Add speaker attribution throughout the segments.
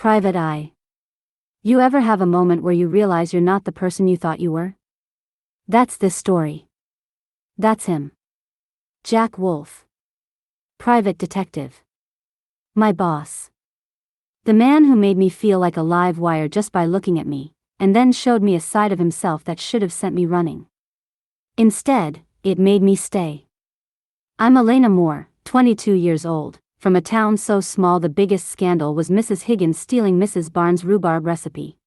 Speaker 1: Private Eye. You ever have a moment where you realize you're not the person you thought you were? That's this story. That's him. Jack Wolf. Private detective. My boss. The man who made me feel like a live wire just by looking at me, and then showed me a side of himself that should have sent me running. Instead, it made me stay. I'm Elena Moore, 22 years old, from a town so small the biggest scandal was Mrs. Higgins stealing Mrs. Barnes' rhubarb recipe.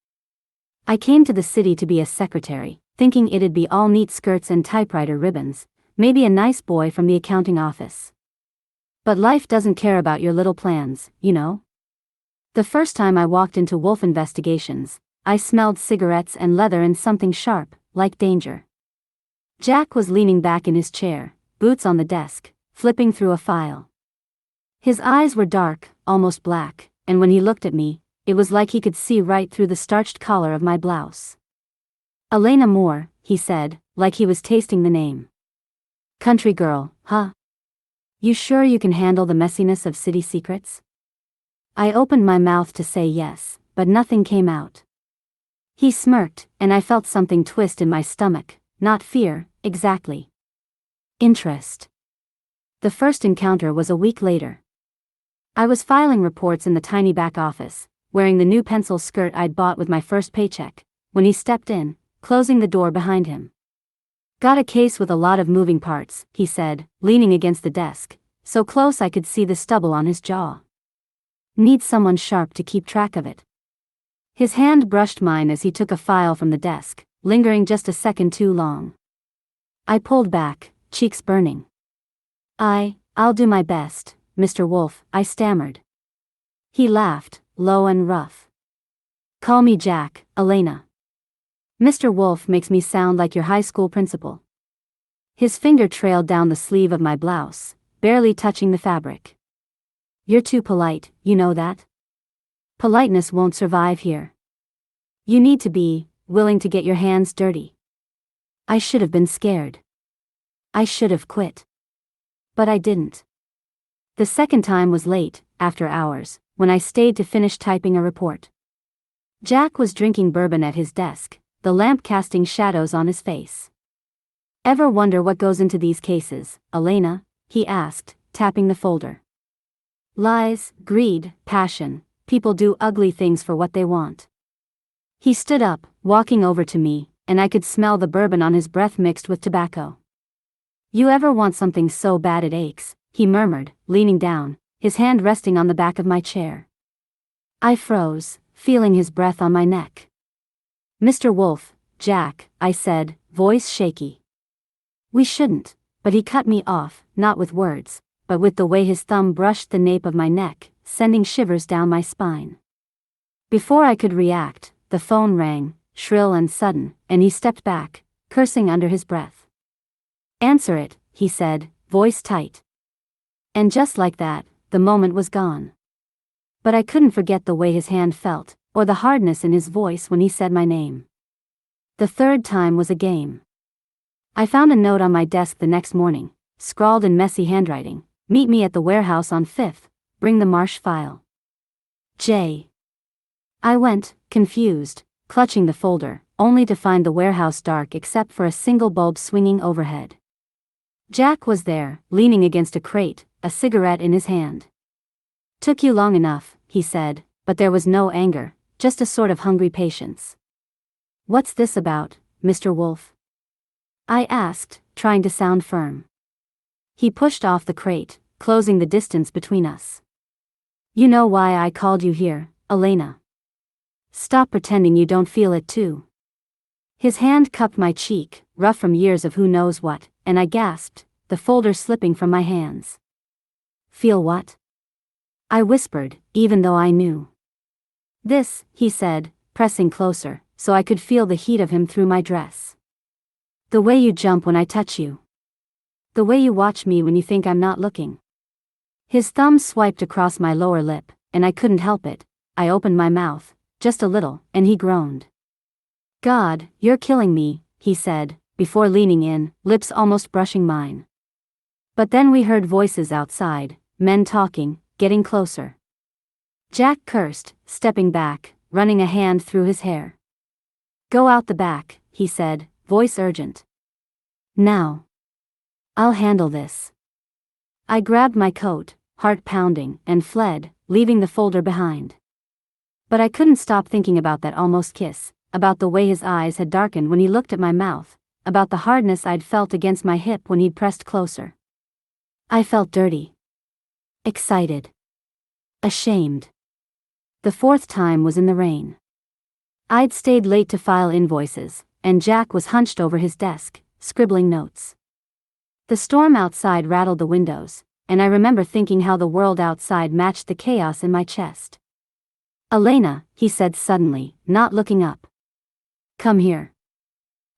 Speaker 1: I came to the city to be a secretary, thinking it'd be all neat skirts and typewriter ribbons, maybe a nice boy from the accounting office. But life doesn't care about your little plans, you know? The first time I walked into Wolf Investigations, I smelled cigarettes and leather and something sharp, like danger. Jack was leaning back in his chair, boots on the desk, flipping through a file. His eyes were dark, almost black, and when he looked at me, it was like he could see right through the starched collar of my blouse. Elena Moore, he said, like he was tasting the name. Country girl, huh? You sure you can handle the messiness of city secrets? I opened my mouth to say yes, but nothing came out. He smirked, and I felt something twist in my stomach, not fear, exactly. Interest. The first encounter was a week later. I was filing reports in the tiny back office, wearing the new pencil skirt I'd bought with my first paycheck, when he stepped in, closing the door behind him. Got a case with a lot of moving parts, he said, leaning against the desk, so close I could see the stubble on his jaw. Need someone sharp to keep track of it. His hand brushed mine as he took a file from the desk, lingering just a second too long. I pulled back, cheeks burning. I'll do my best, Mr. Wolf, I stammered. He laughed, low and rough. Call me Jack, Elena. Mr. Wolf makes me sound like your high school principal. His finger trailed down the sleeve of my blouse, barely touching the fabric. You're too polite, you know that? Politeness won't survive here. You need to be willing to get your hands dirty. I should have been scared. I should have quit. But I didn't. The second time was late, after hours, when I stayed to finish typing a report. Jack was drinking bourbon at his desk, the lamp casting shadows on his face. Ever wonder what goes into these cases, Elena? He asked, tapping the folder. Lies, greed, passion, people do ugly things for what they want. He stood up, walking over to me, and I could smell the bourbon on his breath mixed with tobacco. You ever want something so bad it aches? He murmured, leaning down, his hand resting on the back of my chair. I froze, feeling his breath on my neck. Mr. Wolf, Jack, I said, voice shaky. We shouldn't, but he cut me off, not with words, but with the way his thumb brushed the nape of my neck, sending shivers down my spine. Before I could react, the phone rang, shrill and sudden, and he stepped back, cursing under his breath. Answer it, he said, voice tight. And just like that, the moment was gone. But I couldn't forget the way his hand felt, or the hardness in his voice when he said my name. The third time was a game. I found a note on my desk the next morning, scrawled in messy handwriting. Meet me at the warehouse on 5th, bring the Marsh file. J. I went, confused, clutching the folder, only to find the warehouse dark except for a single bulb swinging overhead. Jack was there, leaning against a crate, a cigarette in his hand. Took you long enough, he said, but there was no anger, just a sort of hungry patience. What's this about, Mr. Wolf? I asked, trying to sound firm. He pushed off the crate, closing the distance between us. You know why I called you here, Elena. Stop pretending you don't feel it too. His hand cupped my cheek, rough from years of who knows what, and I gasped, the folder slipping from my hands. Feel what? I whispered, even though I knew. This, he said, pressing closer, so I could feel the heat of him through my dress. The way you jump when I touch you. The way you watch me when you think I'm not looking. His thumb swiped across my lower lip, and I couldn't help it. I opened my mouth, just a little, and he groaned. God, you're killing me, he said, before leaning in, lips almost brushing mine. But then we heard voices outside, men talking, getting closer. Jack cursed, stepping back, running a hand through his hair. Go out the back, he said, voice urgent. Now. I'll handle this. I grabbed my coat, heart pounding, and fled, leaving the folder behind. But I couldn't stop thinking about that almost kiss, about the way his eyes had darkened when he looked at my mouth, about the hardness I'd felt against my hip when he'd pressed closer. I felt dirty. Excited. Ashamed. The fourth time was in the rain. I'd stayed late to file invoices, and Jack was hunched over his desk, scribbling notes. The storm outside rattled the windows, and I remember thinking how the world outside matched the chaos in my chest. Elena, he said suddenly, not looking up. Come here.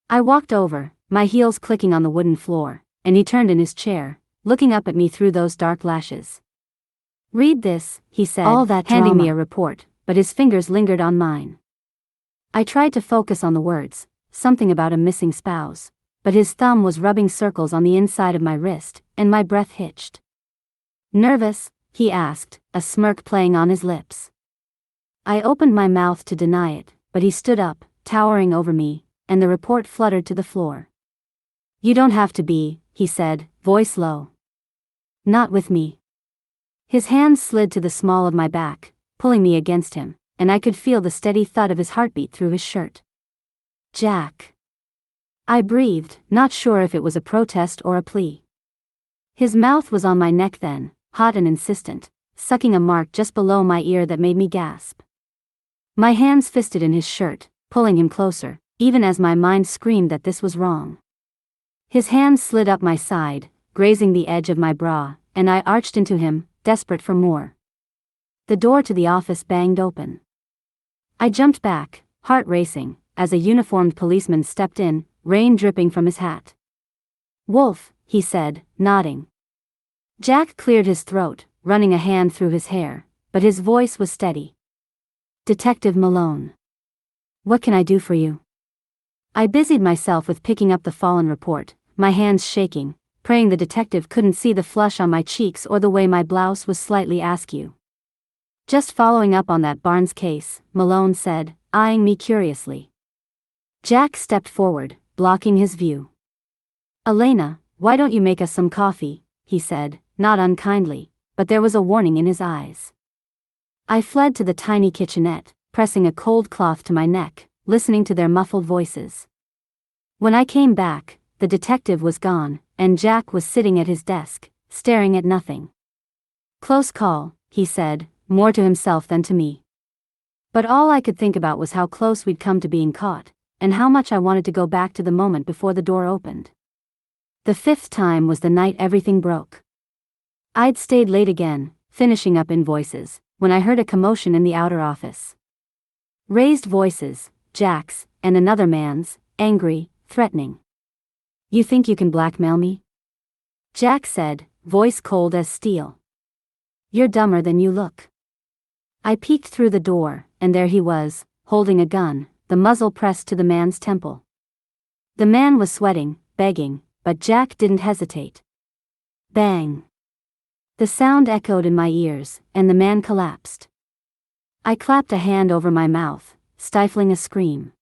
Speaker 1: I walked over, my heels clicking on the wooden floor, and he turned in his chair, looking up at me through those dark lashes. Read this, he said, all that handing me a report, but his fingers lingered on mine. I tried to focus on the words, something about a missing spouse, but his thumb was rubbing circles on the inside of my wrist, and my breath hitched. Nervous? He asked, a smirk playing on his lips. I opened my mouth to deny it, but he stood up, towering over me, and the report fluttered to the floor. You don't have to be, he said, voice low. Not with me. His hands slid to the small of my back, pulling me against him, and I could feel the steady thud of his heartbeat through his shirt. Jack. I breathed, not sure if it was a protest or a plea. His mouth was on my neck then, hot and insistent, sucking a mark just below my ear that made me gasp. My hands fisted in his shirt, pulling him closer, even as my mind screamed that this was wrong. His hands slid up my side, grazing the edge of my bra, and I arched into him, desperate for more. The door to the office banged open. I jumped back, heart racing, as a uniformed policeman stepped in, rain dripping from his hat. Wolf, he said, nodding. Jack cleared his throat, running a hand through his hair, but his voice was steady. Detective Malone. What can I do for you? I busied myself with picking up the fallen report, my hands shaking, praying the detective couldn't see the flush on my cheeks or the way my blouse was slightly askew. Just following up on that Barnes case, Malone said, eyeing me curiously. Jack stepped forward, blocking his view. Elena, why don't you make us some coffee, he said, not unkindly, but there was a warning in his eyes. I fled to the tiny kitchenette, pressing a cold cloth to my neck, listening to their muffled voices. When I came back, the detective was gone, and Jack was sitting at his desk, staring at nothing. Close call, he said, more to himself than to me. But all I could think about was how close we'd come to being caught, and how much I wanted to go back to the moment before the door opened. The fifth time was the night everything broke. I'd stayed late again, finishing up invoices, when I heard a commotion in the outer office. Raised voices, Jack's, and another man's, angry, threatening. You think you can blackmail me? Jack said, voice cold as steel. You're dumber than you look. I peeked through the door, and there he was, holding a gun, the muzzle pressed to the man's temple. The man was sweating, begging, but Jack didn't hesitate. Bang. The sound echoed in my ears, and the man collapsed. I clapped a hand over my mouth, stifling a scream.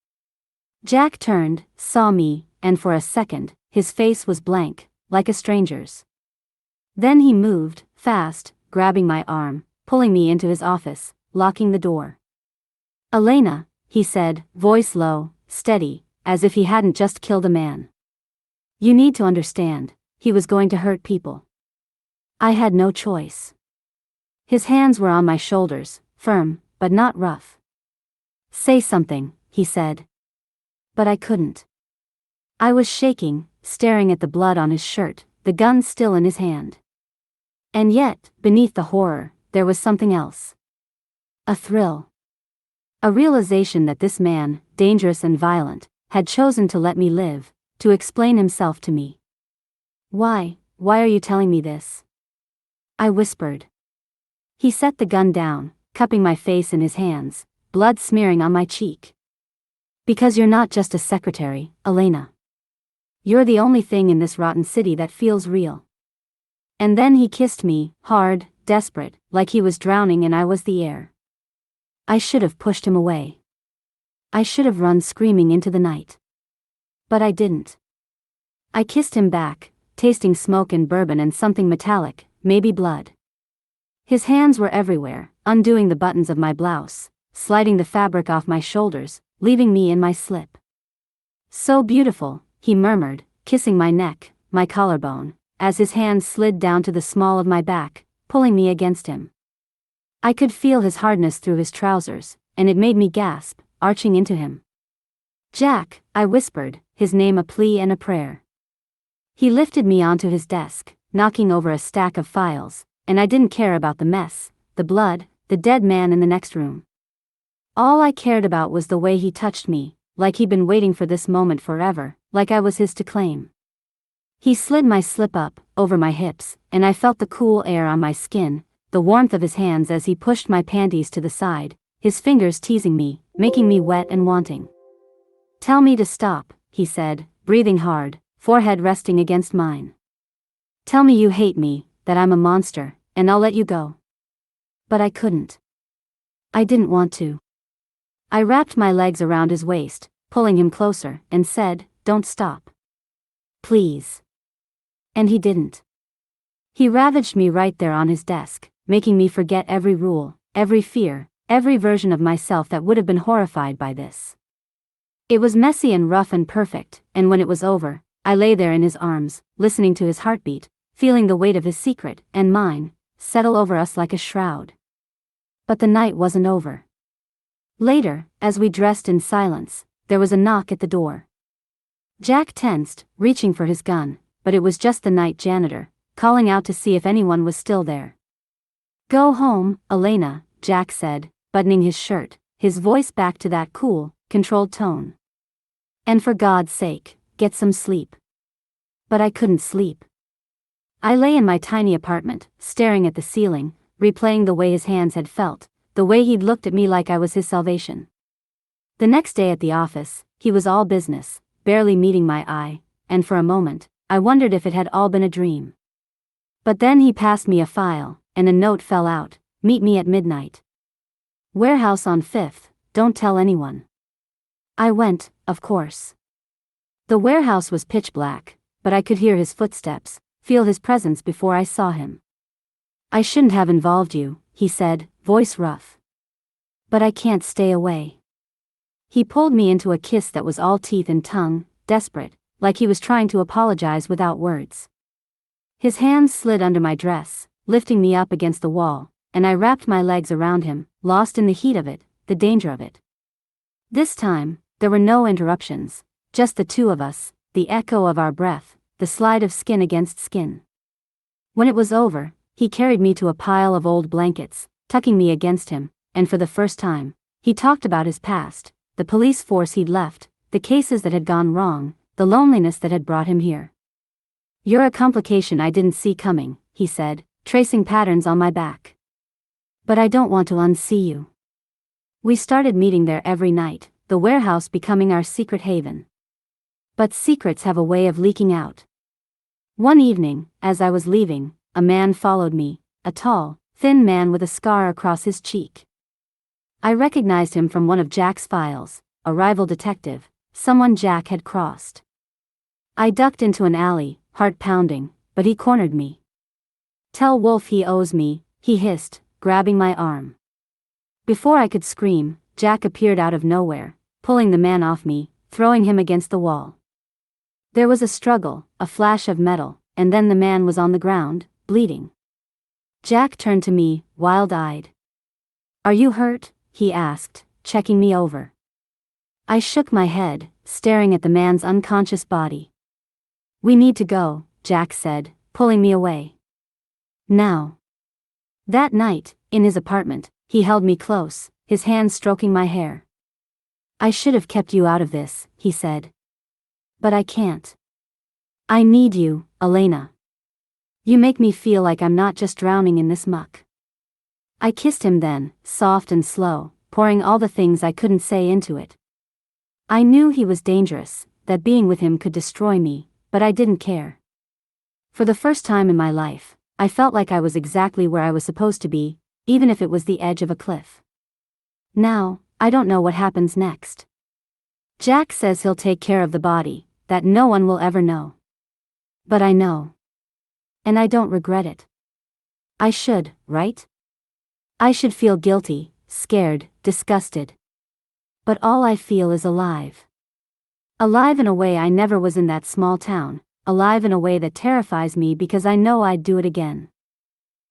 Speaker 1: Jack turned, saw me, and for a second, his face was blank, like a stranger's. Then he moved, fast, grabbing my arm, pulling me into his office, locking the door. Elena, he said, voice low, steady, as if he hadn't just killed a man. You need to understand, he was going to hurt people. I had no choice. His hands were on my shoulders, firm, but not rough. Say something, he said. But I couldn't. I was shaking, staring at the blood on his shirt, the gun still in his hand. And yet, beneath the horror, there was something else. A thrill. A realization that this man, dangerous and violent, had chosen to let me live, to explain himself to me. Why are you telling me this? I whispered. He set the gun down, cupping my face in his hands, blood smearing on my cheek. Because you're not just a secretary, Elena. You're the only thing in this rotten city that feels real. And then he kissed me, hard, desperate, like he was drowning and I was the air. I should have pushed him away. I should have run screaming into the night. But I didn't. I kissed him back, tasting smoke and bourbon and something metallic, maybe blood. His hands were everywhere, undoing the buttons of my blouse, sliding the fabric off my shoulders, leaving me in my slip. "So beautiful," he murmured, kissing my neck, my collarbone, as his hands slid down to the small of my back, pulling me against him. I could feel his hardness through his trousers, and it made me gasp, arching into him. "Jack," I whispered, his name a plea and a prayer. He lifted me onto his desk, knocking over a stack of files, and I didn't care about the mess, the blood, the dead man in the next room. All I cared about was the way he touched me, like he'd been waiting for this moment forever, like I was his to claim. He slid my slip up, over my hips, and I felt the cool air on my skin, the warmth of his hands as he pushed my panties to the side, his fingers teasing me, making me wet and wanting. "Tell me to stop," he said, breathing hard, forehead resting against mine. "Tell me you hate me, that I'm a monster, and I'll let you go." But I couldn't. I didn't want to. I wrapped my legs around his waist, pulling him closer, and said, "Don't stop. Please." And he didn't. He ravaged me right there on his desk, making me forget every rule, every fear, every version of myself that would have been horrified by this. It was messy and rough and perfect, and when it was over, I lay there in his arms, listening to his heartbeat, feeling the weight of his secret, and mine, settle over us like a shroud. But the night wasn't over. Later, as we dressed in silence, there was a knock at the door. Jack tensed, reaching for his gun, but it was just the night janitor, calling out to see if anyone was still there. "Go home, Elena," Jack said, buttoning his shirt, his voice back to that cool, controlled tone. "And for God's sake, get some sleep." But I couldn't sleep. I lay in my tiny apartment, staring at the ceiling, replaying the way his hands had felt, the way he'd looked at me like I was his salvation. The next day at the office, he was all business, barely meeting my eye, and for a moment, I wondered if it had all been a dream. But then he passed me a file, and a note fell out, "Meet me at midnight. Warehouse on 5th, don't tell anyone." I went, of course. The warehouse was pitch black, but I could hear his footsteps, feel his presence before I saw him. "I shouldn't have involved you," he said, voice rough. "But I can't stay away." He pulled me into a kiss that was all teeth and tongue, desperate, like he was trying to apologize without words. His hands slid under my dress, lifting me up against the wall, and I wrapped my legs around him, lost in the heat of it, the danger of it. This time, there were no interruptions, just the two of us, the echo of our breath, the slide of skin against skin. When it was over, he carried me to a pile of old blankets, tucking me against him, and for the first time, he talked about his past, the police force he'd left, the cases that had gone wrong, the loneliness that had brought him here. "You're a complication I didn't see coming," he said, tracing patterns on my back. "But I don't want to unsee you." We started meeting there every night, the warehouse becoming our secret haven. But secrets have a way of leaking out. One evening, as I was leaving, a man followed me, a tall, thin man with a scar across his cheek. I recognized him from one of Jack's files, a rival detective, someone Jack had crossed. I ducked into an alley, heart pounding, but he cornered me. "Tell Wolf he owes me," he hissed, grabbing my arm. Before I could scream, Jack appeared out of nowhere, pulling the man off me, throwing him against the wall. There was a struggle, a flash of metal, and then the man was on the ground, bleeding. Jack turned to me, wild-eyed. "Are you hurt?" he asked, checking me over. I shook my head, staring at the man's unconscious body. "We need to go," Jack said, pulling me away. "Now." That night, in his apartment, he held me close, his hands stroking my hair. "I should have kept you out of this," he said. "But I can't. I need you, Elena. You make me feel like I'm not just drowning in this muck." I kissed him then, soft and slow, pouring all the things I couldn't say into it. I knew he was dangerous, that being with him could destroy me, but I didn't care. For the first time in my life, I felt like I was exactly where I was supposed to be, even if it was the edge of a cliff. Now, I don't know what happens next. Jack says he'll take care of the body, that no one will ever know. But I know. And I don't regret it. I should, right? I should feel guilty, scared, disgusted. But all I feel is alive. Alive in a way I never was in that small town, alive in a way that terrifies me because I know I'd do it again.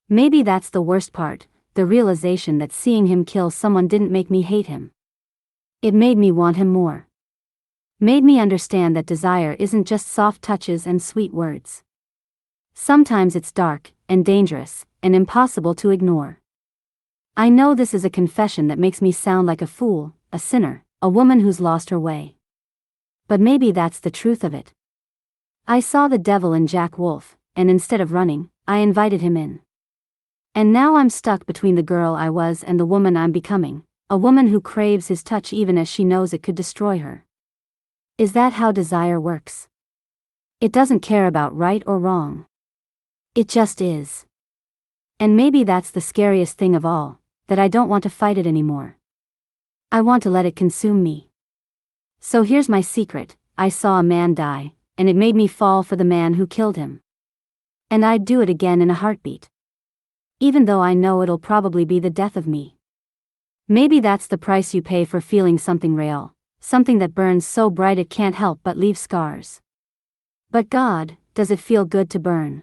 Speaker 1: Maybe that's the worst part, the realization that seeing him kill someone didn't make me hate him. It made me want him more. Made me understand that desire isn't just soft touches and sweet words. Sometimes it's dark, and dangerous, and impossible to ignore. I know this is a confession that makes me sound like a fool, a sinner, a woman who's lost her way. But maybe that's the truth of it. I saw the devil in Jack Wolf, and instead of running, I invited him in. And now I'm stuck between the girl I was and the woman I'm becoming, a woman who craves his touch even as she knows it could destroy her. Is that how desire works? It doesn't care about right or wrong. It just is. And maybe that's the scariest thing of all, that I don't want to fight it anymore. I want to let it consume me. So here's my secret, I saw a man die, and it made me fall for the man who killed him. And I'd do it again in a heartbeat. Even though I know it'll probably be the death of me. Maybe that's the price you pay for feeling something real, something that burns so bright it can't help but leave scars. But God, does it feel good to burn?